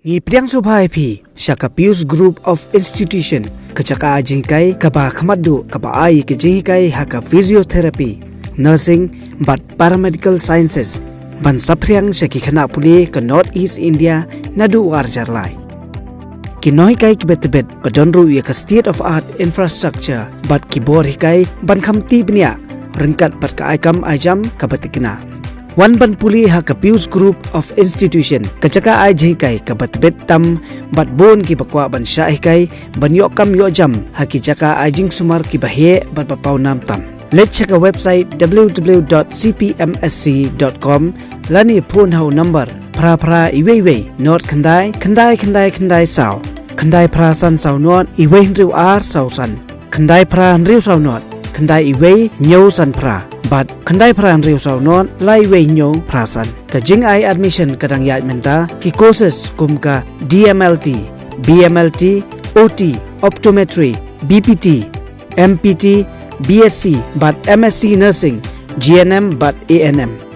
Ngi priang subhai phi shaka Pews Group of Institution kachaka ajingkai kaba khamadu kaba ai ke jingkai haka physiotherapy nursing but paramedical sciences ban sapriang shaki khana puli ka North East India nadu warjarlai kinoi kai kibetbet badonru ya ka state of art infrastructure but kibor hikai ban khamti bnia rengkat bat ka aikam ajam kabatikna Wan ban puli ha ka Pews Group of Institution kachaka ai jhikai ka batbet tam bat bon ki bakwa ban shai kai ban yo kam yo jam ha ki chaka ai jing sumar ki bahe bat pau nam tam let's check our website www.cpmsc.com lani phone hau number phra iwei not khandai sao khandai phra san sao not iwei riu ar sao san khandai phra riu sao not khandai iwei nyo san phra but khandai phran riu sau non lai wei nyo phrasan ka jing ai admission kadang ya menta ki courses kum ka DMLT BMLT OT optometry BPT MPT BSc but MSc nursing GNM but ANM